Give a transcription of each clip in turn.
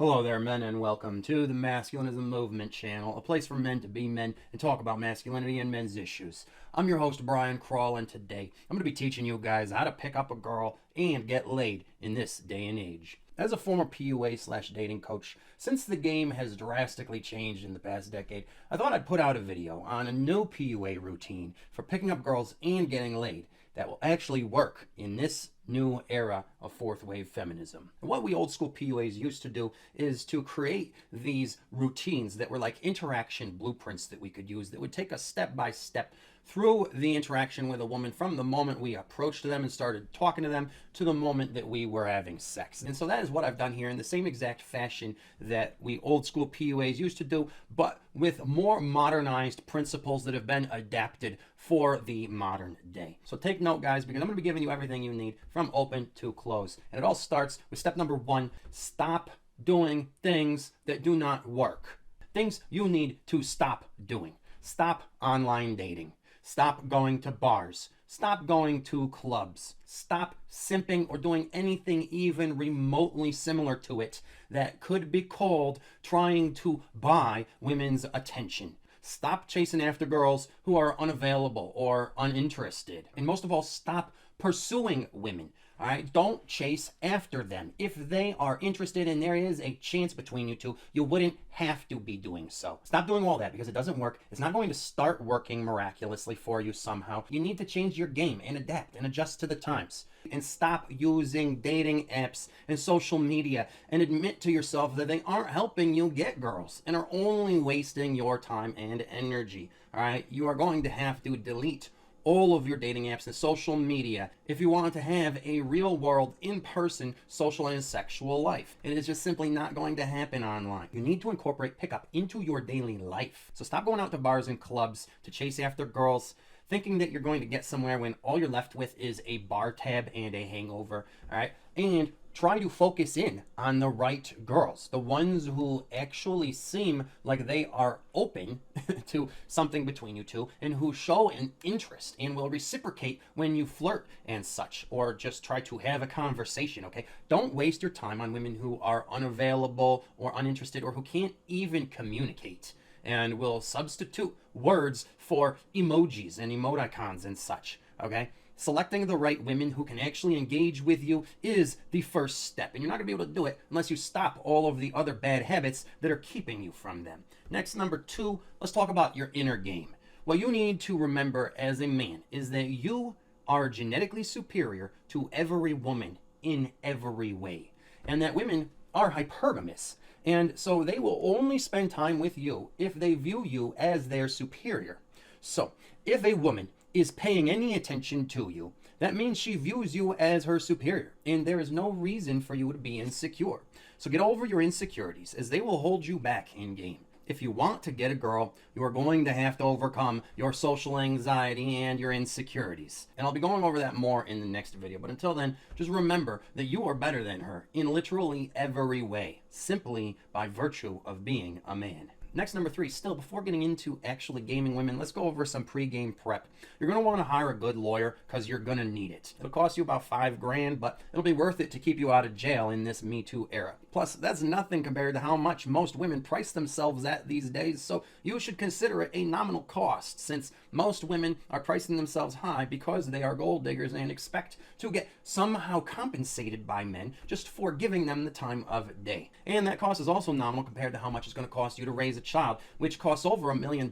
Hello there, men, and welcome to the Masculinism Movement channel, a place for men to be men and talk about masculinity and men's issues. I'm your host, Brian Kroll, and today I'm going to be teaching you guys how to pick up a girl and get laid in this day and age. As a former PUA/dating coach, since the game has drastically changed in the past decade, I thought I'd put out a video on a new PUA routine for picking up girls and getting laid that will actually work in this new era of fourth wave feminism. And what we old school PUAs used to do is to create these routines that were like interaction blueprints that we could use that would take us step by step through the interaction with a woman from the moment we approached them and started talking to them to the moment that we were having sex. And so that is what I've done here in the same exact fashion that we old school PUAs used to do, but with more modernized principles that have been adapted for the modern day. So take note, guys, because I'm going to be giving you everything you need from open to close. And it all starts with step number 1: stop doing things that do not work. Things you need to stop doing. Stop online dating. Stop going to bars. Stop going to clubs. Stop simping or doing anything even remotely similar to it that could be called trying to buy women's attention. Stop chasing after girls who are unavailable or uninterested. And most of all, stop pursuing women. All right, don't chase after them. If they are interested and there is a chance between you two, you wouldn't have to be doing so. Stop doing all that because it doesn't work. It's not going to start working miraculously for you somehow. You need to change your game and adapt and adjust to the times. And stop using dating apps and social media and admit to yourself that they aren't helping you get girls and are only wasting your time and energy. All right, you are going to have to delete all of your dating apps and social media if you want to have a real world, in-person, social and sexual life. It is just simply not going to happen online. You need to incorporate pickup into your daily life. So stop going out to bars and clubs to chase after girls, thinking that you're going to get somewhere when all you're left with is a bar tab and a hangover. All right, and try to focus in on the right girls, the ones who actually seem like they are open to something between you two and who show an interest and will reciprocate when you flirt and such, or just try to have a conversation. Okay, don't waste your time on women who are unavailable or uninterested or who can't even communicate and will substitute words for emojis and emoticons and such. Okay, selecting the right women who can actually engage with you is the first step, and you're not going to be able to do it unless you stop all of the other bad habits that are keeping you from them. Next, number 2, let's talk about your inner game. What you need to remember as a man is that you are genetically superior to every woman in every way, and that women are hypergamous, and so they will only spend time with you if they view you as their superior. So if a woman is paying any attention to you, that means she views you as her superior, and there is no reason for you to be insecure. So get over your insecurities, as they will hold you back in game. If you want to get a girl, you are going to have to overcome your social anxiety and your insecurities. And I'll be going over that more in the next video, but until then, just remember that you are better than her in literally every way, simply by virtue of being a man. Next, number 3, still before getting into actually gaming women, let's go over some pre-game prep. You're going to want to hire a good lawyer because you're going to need it. It'll cost you about $5,000, but it'll be worth it to keep you out of jail in this Me Too era. Plus, that's nothing compared to how much most women price themselves at these days, so you should consider it a nominal cost, since most women are pricing themselves high because they are gold diggers and expect to get somehow compensated by men just for giving them the time of day. And that cost is also nominal compared to how much it's going to cost you to raise a child, which costs over $1 million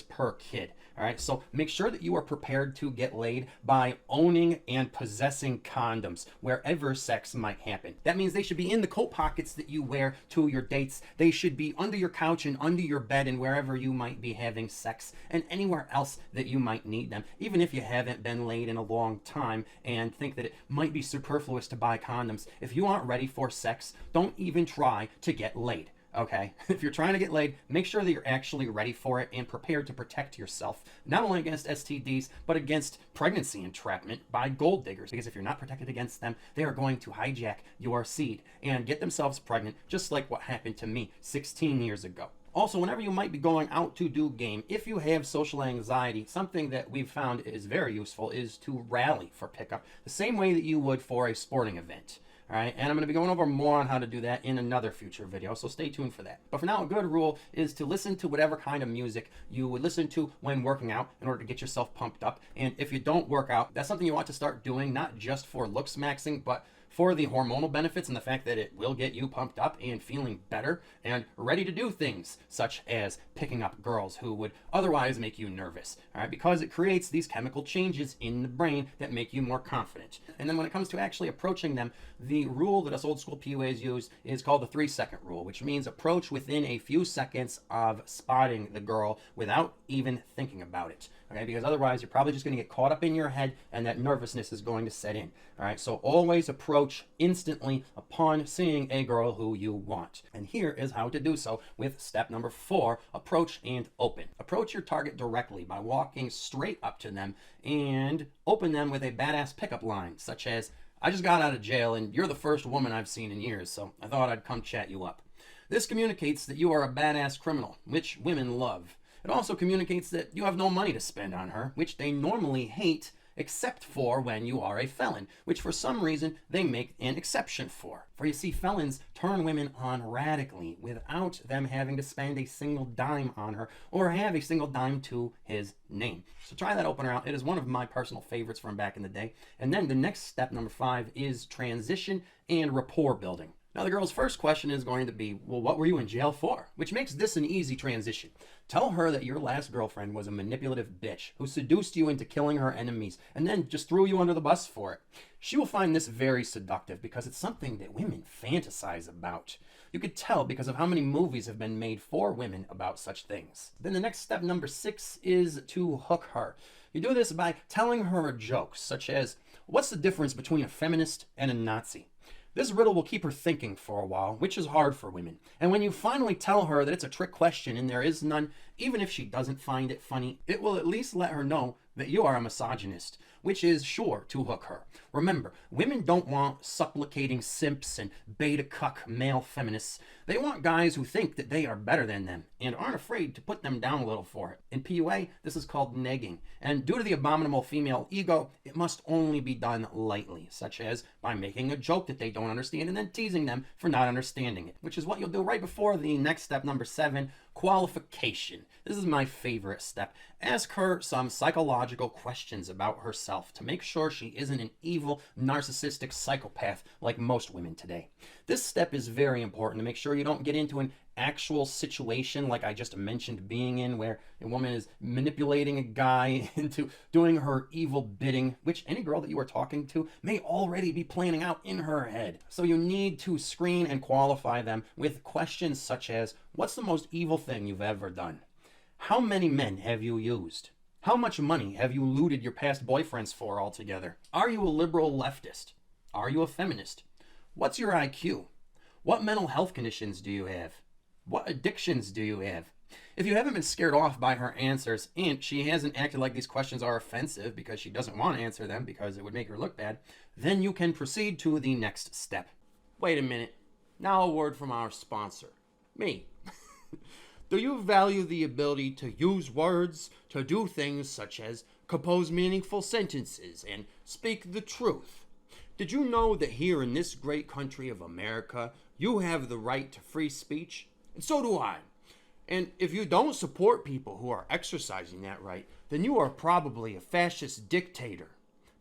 per kid. All right, so make sure that you are prepared to get laid by owning and possessing condoms wherever sex might happen. That means they should be in the coat pockets that you wear to your dates. They should be under your couch and under your bed and wherever you might be having sex, and anywhere else that you might need them, even if you haven't been laid in a long time and think that it might be superfluous to buy condoms. If you aren't ready for sex, don't even try to get laid. Okay, if you're trying to get laid, make sure that you're actually ready for it and prepared to protect yourself, not only against STDs, but against pregnancy entrapment by gold diggers. Because if you're not protected against them, they are going to hijack your seed and get themselves pregnant, just like what happened to me 16 years ago. Also, whenever you might be going out to do game, if you have social anxiety, something that we've found is very useful is to rally for pickup, the same way that you would for a sporting event. All right, and I'm going to be going over more on how to do that in another future video, so stay tuned for that. But for now, a good rule is to listen to whatever kind of music you would listen to when working out in order to get yourself pumped up. And if you don't work out, that's something you want to start doing, not just for looks maxing, but for the hormonal benefits and the fact that it will get you pumped up and feeling better and ready to do things such as picking up girls who would otherwise make you nervous, all right, because it creates these chemical changes in the brain that make you more confident. And then when it comes to actually approaching them, the rule that us old school PUAs use is called the 3-second rule, which means approach within a few seconds of spotting the girl without even thinking about it. Okay, because otherwise you're probably just going to get caught up in your head and that nervousness is going to set in. All right, so always approach instantly upon seeing a girl who you want. And here is how to do so with step number 4, approach and open. Approach your target directly by walking straight up to them and open them with a badass pickup line, such as, "I just got out of jail and you're the first woman I've seen in years, so I thought I'd come chat you up." This communicates that you are a badass criminal, which women love. It also communicates that you have no money to spend on her, which they normally hate, except for when you are a felon, which for some reason they make an exception for. For you see, felons turn women on radically without them having to spend a single dime on her or have a single dime to his name. So try that opener out. It is one of my personal favorites from back in the day. And then the next step, number 5, is transition and rapport building. Now, the girl's first question is going to be, well, what were you in jail for? Which makes this an easy transition. Tell her that your last girlfriend was a manipulative bitch who seduced you into killing her enemies and then just threw you under the bus for it. She will find this very seductive because it's something that women fantasize about. You could tell because of how many movies have been made for women about such things. Then the next step, number 6, is to hook her. You do this by telling her jokes, such as, what's the difference between a feminist and a Nazi? This riddle will keep her thinking for a while, which is hard for women. And when you finally tell her that it's a trick question and there is none, even if she doesn't find it funny, it will at least let her know that you are a misogynist, which is sure to hook her. Remember, women don't want supplicating simps and beta cuck male feminists. They want guys who think that they are better than them and aren't afraid to put them down a little for it. In PUA, this is called negging. And due to the abominable female ego, it must only be done lightly, such as by making a joke that they don't understand and then teasing them for not understanding it, which is what you'll do right before the next step, number 7, qualification. This is my favorite step. Ask her some psychological questions about herself to make sure she isn't an evil, narcissistic psychopath like most women today. This step is very important to make sure you don't get into an actual situation like I just mentioned being in, where a woman is manipulating a guy into doing her evil bidding, which any girl that you are talking to may already be planning out in her head. So you need to screen and qualify them with questions such as, what's the most evil thing you've ever done? How many men have you used? How much money have you looted your past boyfriends for altogether? Are you a liberal leftist? Are you a feminist? What's your IQ? What mental health conditions do you have? What addictions do you have? If you haven't been scared off by her answers and she hasn't acted like these questions are offensive because she doesn't want to answer them because it would make her look bad, then you can proceed to the next step. Wait a minute. Now a word from our sponsor, me. Do you value the ability to use words to do things such as compose meaningful sentences and speak the truth? Did you know that here in this great country of America, you have the right to free speech? And so do I. And if you don't support people who are exercising that right, then you are probably a fascist dictator.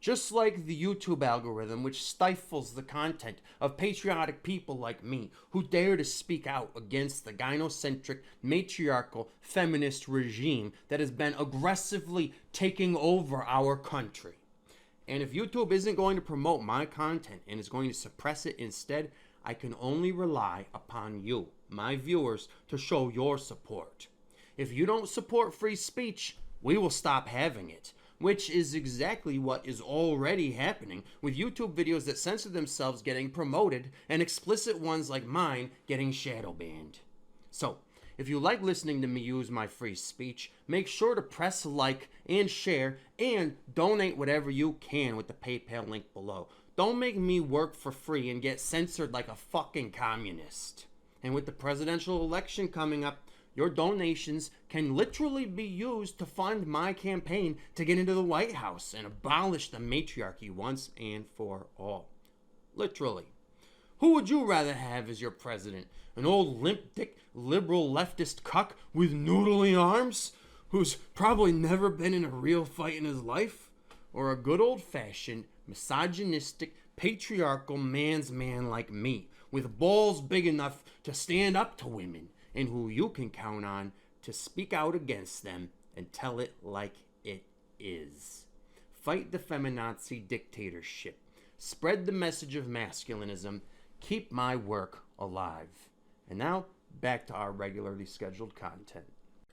Just like the YouTube algorithm, which stifles the content of patriotic people like me, who dare to speak out against the gynocentric, matriarchal, feminist regime that has been aggressively taking over our country. And if YouTube isn't going to promote my content and is going to suppress it instead, I can only rely upon you, my viewers, to show your support. If you don't support free speech, we will stop having it, which is exactly what is already happening with YouTube videos that censor themselves getting promoted and explicit ones like mine getting shadow banned. So, if you like listening to me use my free speech, make sure to press like and share and donate whatever you can with the PayPal link below. Don't make me work for free and get censored like a fucking communist. And with the presidential election coming up, your donations can literally be used to fund my campaign to get into the White House and abolish the matriarchy once and for all. Literally. Who would you rather have as your president? An old limp dick liberal leftist cuck with noodly arms who's probably never been in a real fight in his life? Or a good old-fashioned, misogynistic, patriarchal man's man like me, with balls big enough to stand up to women, and who you can count on to speak out against them and tell it like it is? Fight the feminazi dictatorship. Spread the message of masculinism. Keep my work alive. And now, back to our regularly scheduled content.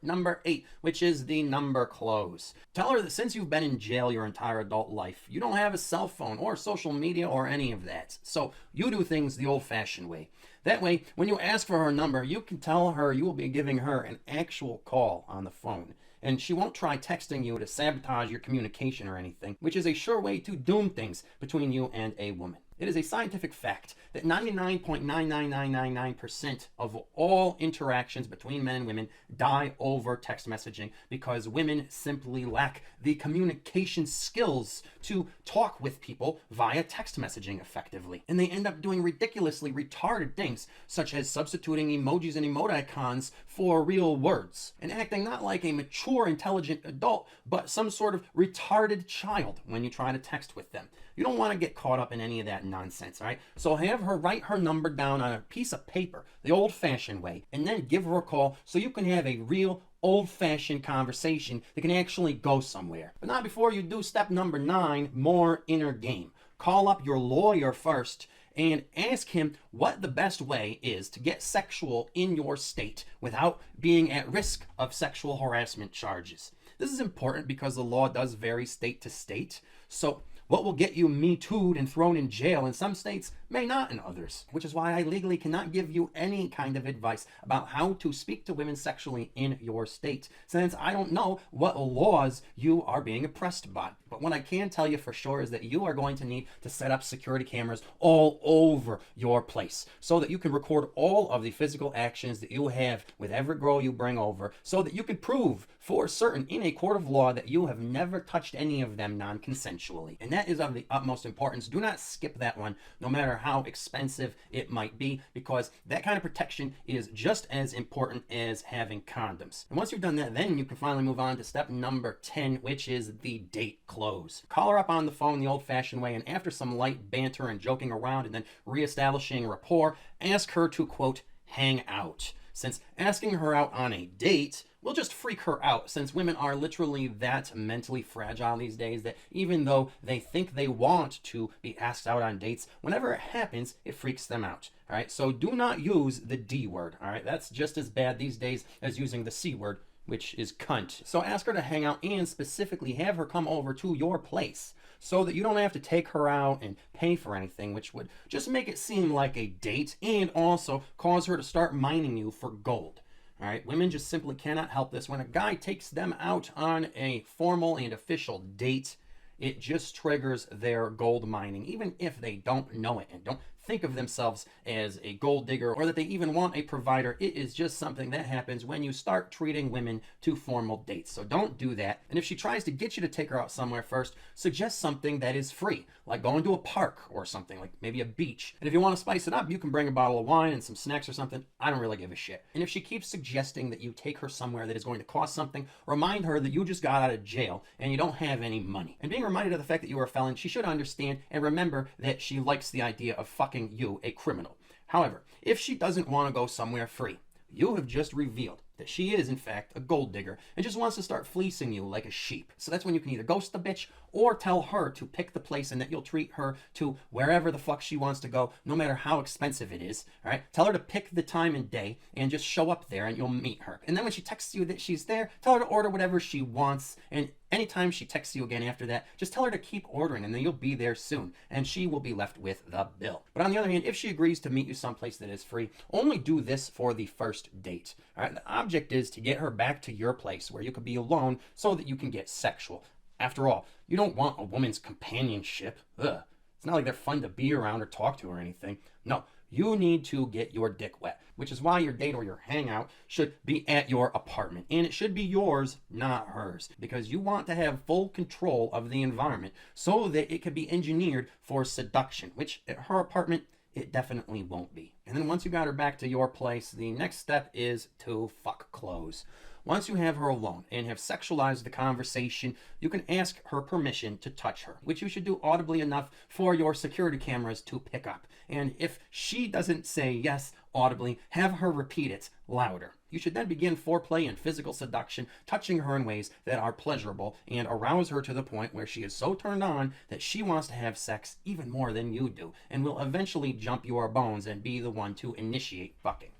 Number 8, which is the number close. Tell her that since you've been in jail your entire adult life, you don't have a cell phone or social media or any of that. So you do things the old-fashioned way. That way, when you ask for her number, you can tell her you will be giving her an actual call on the phone. And she won't try texting you to sabotage your communication or anything, which is a sure way to doom things between you and a woman. It is a scientific fact that 99.99999% of all interactions between men and women die over text messaging because women simply lack the communication skills to talk with people via text messaging effectively. And they end up doing ridiculously retarded things, such as substituting emojis and emoticons for real words, and acting not like a mature, intelligent adult, but some sort of retarded child when you try to text with them. You don't want to get caught up in any of that nonsense, all right? So have her write her number down on a piece of paper, the old-fashioned way, and then give her a call so you can have a real old-fashioned conversation that can actually go somewhere. But not before you do step number 9, more inner game. Call up your lawyer first and ask him what the best way is to get sexual in your state without being at risk of sexual harassment charges. This is important because the law does vary state to state. So what will get you Me Too'd and thrown in jail in some states may not in others, which is why I legally cannot give you any kind of advice about how to speak to women sexually in your state, since I don't know what laws you are being oppressed by. But what I can tell you for sure is that you are going to need to set up security cameras all over your place so that you can record all of the physical actions that you have with every girl you bring over, so that you can prove for certain in a court of law that you have never touched any of them non-consensually. And that is of the utmost importance. Do not skip that one, no matter how expensive it might be, because that kind of protection is just as important as having condoms. And once you've done that, then you can finally move on to step number 10, which is the date close. Call her up on the phone the old-fashioned way, and after some light banter and joking around and then reestablishing rapport, ask her to, quote, hang out. Since asking her out on a date will just freak her out, since women are literally that mentally fragile these days that even though they think they want to be asked out on dates, whenever it happens, it freaks them out. All right, so do not use the D word. All right, that's just as bad these days as using the C word, which is cunt. So ask her to hang out and specifically have her come over to your place so that you don't have to take her out and pay for anything, which would just make it seem like a date and also cause her to start mining you for gold. All right, women just simply cannot help this. When a guy takes them out on a formal and official date, it just triggers their gold mining, even if they don't know it and don't think of themselves as a gold digger or that they even want a provider. It is just something that happens when you start treating women to formal dates. So don't do that. And if she tries to get you to take her out somewhere first, suggest something that is free, like going to a park or something, like maybe a beach. And if you want to spice it up, you can bring a bottle of wine and some snacks or something. I don't really give a shit. And if she keeps suggesting that you take her somewhere that is going to cost something, remind her that you just got out of jail and you don't have any money. And being reminded of the fact that you are a felon, she should understand and remember that she likes the idea of fucking you, a criminal. However, if she doesn't want to go somewhere free, you have just revealed that she is in fact a gold digger and just wants to start fleecing you like a sheep. So that's when you can either ghost the bitch or tell her to pick the place and that you'll treat her to wherever the fuck she wants to go, no matter how expensive it is. All right, tell her to pick the time and day and just show up there and you'll meet her. And then when she texts you that she's there, tell her to order whatever she wants, and anytime she texts you again after that, just tell her to keep ordering and then you'll be there soon and she will be left with the bill. But on the other hand, if she agrees to meet you someplace that is free, only do this for the first date. All right, the object is to get her back to your place where you could be alone so that you can get sexual. After all, you don't want a woman's companionship. Ugh. It's not like they're fun to be around or talk to or anything. No, you need to get your dick wet, which is why your date or your hangout should be at your apartment. And it should be yours, not hers, because you want to have full control of the environment so that it can be engineered for seduction, which at her apartment it definitely won't be. And then once you got her back to your place, the next step is to fuck close. Once you have her alone and have sexualized the conversation, you can ask her permission to touch her, which you should do audibly enough for your security cameras to pick up. And if she doesn't say yes audibly, have her repeat it louder. You should then begin foreplay and physical seduction, touching her in ways that are pleasurable and arouse her to the point where she is so turned on that she wants to have sex even more than you do, and will eventually jump your bones and be the one to initiate fucking.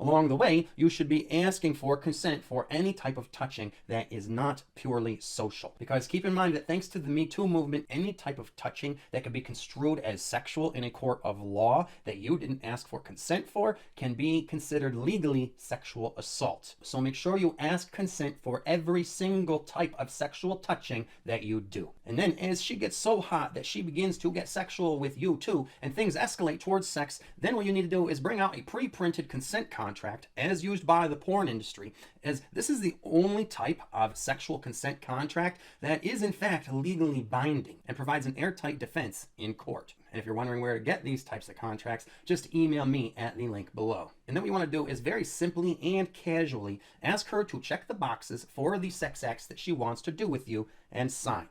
Along the way, you should be asking for consent for any type of touching that is not purely social. Because keep in mind that thanks to the Me Too movement, any type of touching that can be construed as sexual in a court of law that you didn't ask for consent for can be considered legally sexual assault. So make sure you ask consent for every single type of sexual touching that you do. And then as she gets so hot that she begins to get sexual with you too, and things escalate towards sex, then what you need to do is bring out a pre-printed consent contract as used by the porn industry, as this is the only type of sexual consent contract that is in fact legally binding and provides an airtight defense in court. And if you're wondering where to get these types of contracts, just email me at the link below. And then what you want to do is very simply and casually ask her to check the boxes for the sex acts that she wants to do with you and sign.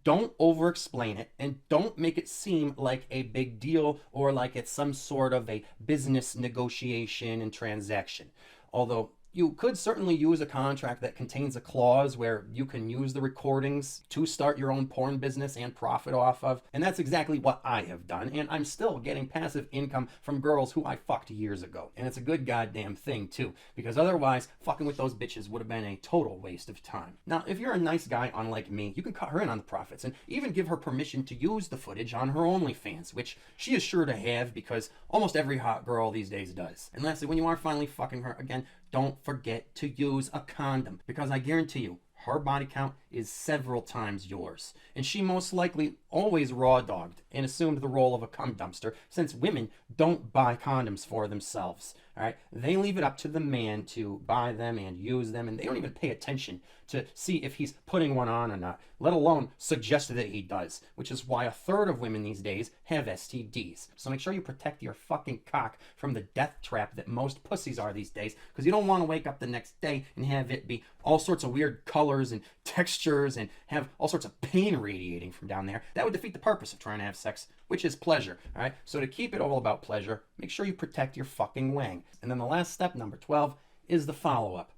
Don't over-explain it, and don't make it seem like a big deal or like it's some sort of a business negotiation and transaction. Although you could certainly use a contract that contains a clause where you can use the recordings to start your own porn business and profit off of. And that's exactly what I have done. And I'm still getting passive income from girls who I fucked years ago. And it's a good goddamn thing too, because otherwise fucking with those bitches would have been a total waste of time. Now, if you're a nice guy unlike me, you can cut her in on the profits and even give her permission to use the footage on her OnlyFans, which she is sure to have because almost every hot girl these days does. And lastly, when you are finally fucking her again, don't forget to use a condom, because I guarantee you, her body count is several times yours. And she most likely always raw-dogged and assumed the role of a cum dumpster, since women don't buy condoms for themselves. All right, they leave it up to the man to buy them and use them, and they don't even pay attention to see if he's putting one on or not, let alone suggest that he does, which is why a third of women these days have STDs. So make sure you protect your fucking cock from the death trap that most pussies are these days, because you don't want to wake up the next day and have it be all sorts of weird colors and textures and have all sorts of pain radiating from down there. That would defeat the purpose of trying to have sex, which is pleasure. All right, so to keep it all about pleasure, make sure you protect your fucking wang. And then the last step, number 12, is the follow-up.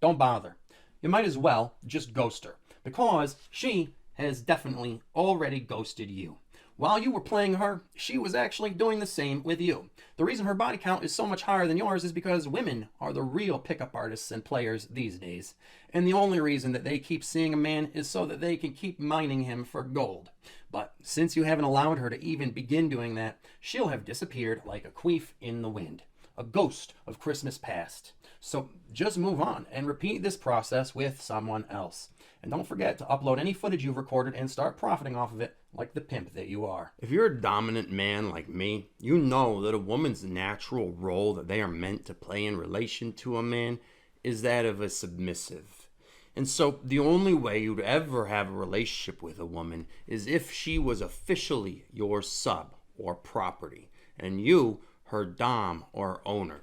Don't bother. You might as well just ghost her, because she has definitely already ghosted you. While you were playing her, she was actually doing the same with you. The reason her body count is so much higher than yours is because women are the real pickup artists and players these days. And the only reason that they keep seeing a man is so that they can keep mining him for gold. But since you haven't allowed her to even begin doing that, she'll have disappeared like a queef in the wind. A ghost of Christmas past. So just move on and repeat this process with someone else. And don't forget to upload any footage you've recorded and start profiting off of it like the pimp that you are. If you're a dominant man like me, you know that a woman's natural role that they are meant to play in relation to a man is that of a submissive. And so the only way you'd ever have a relationship with a woman is if she was officially your sub or property, and you her dom or owner.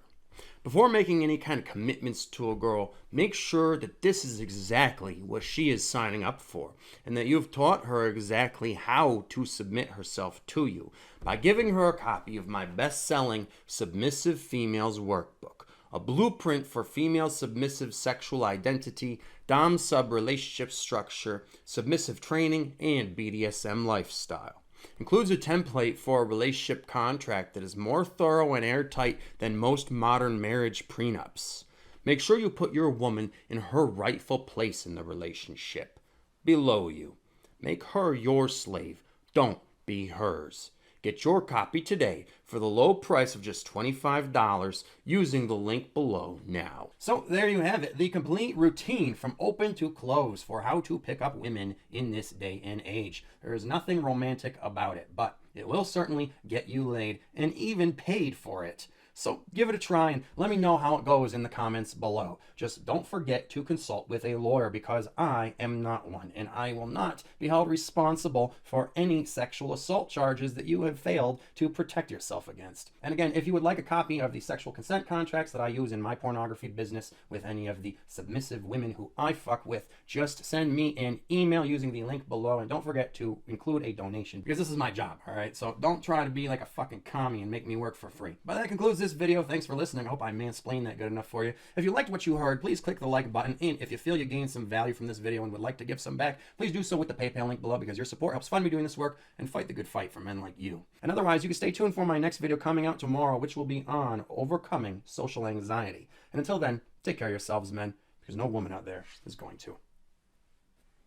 Before making any kind of commitments to a girl, make sure that this is exactly what she is signing up for, and that you've taught her exactly how to submit herself to you by giving her a copy of my best-selling Submissive Females Workbook, a blueprint for female submissive sexual identity, dom-sub relationship structure, submissive training, and BDSM lifestyle. Includes a template for a relationship contract that is more thorough and airtight than most modern marriage prenups. Make sure you put your woman in her rightful place in the relationship, below you. Make her your slave. Don't be hers. Get your copy today for the low price of just $25 using the link below now. So there you have it, the complete routine from open to close for how to pick up women in this day and age. There is nothing romantic about it, but it will certainly get you laid and even paid for it. So give it a try and let me know how it goes in the comments below. Just don't forget to consult with a lawyer, because I am not one, and I will not be held responsible for any sexual assault charges that you have failed to protect yourself against. And again, if you would like a copy of the sexual consent contracts that I use in my pornography business with any of the submissive women who I fuck with, just send me an email using the link below, and don't forget to include a donation, because this is my job, all right? So don't try to be like a fucking commie and make me work for free. But that concludes this video. Thanks for listening. I hope I mansplained that good enough for you. If you liked what you heard, please click the like button, and if you feel you gained some value from this video and would like to give some back, please do so with the PayPal link below, because your support helps fund me doing this work and fight the good fight for men like you. And otherwise, you can stay tuned for my next video coming out tomorrow, which will be on overcoming social anxiety. And until then, take care of yourselves, men, because no woman out there is going to.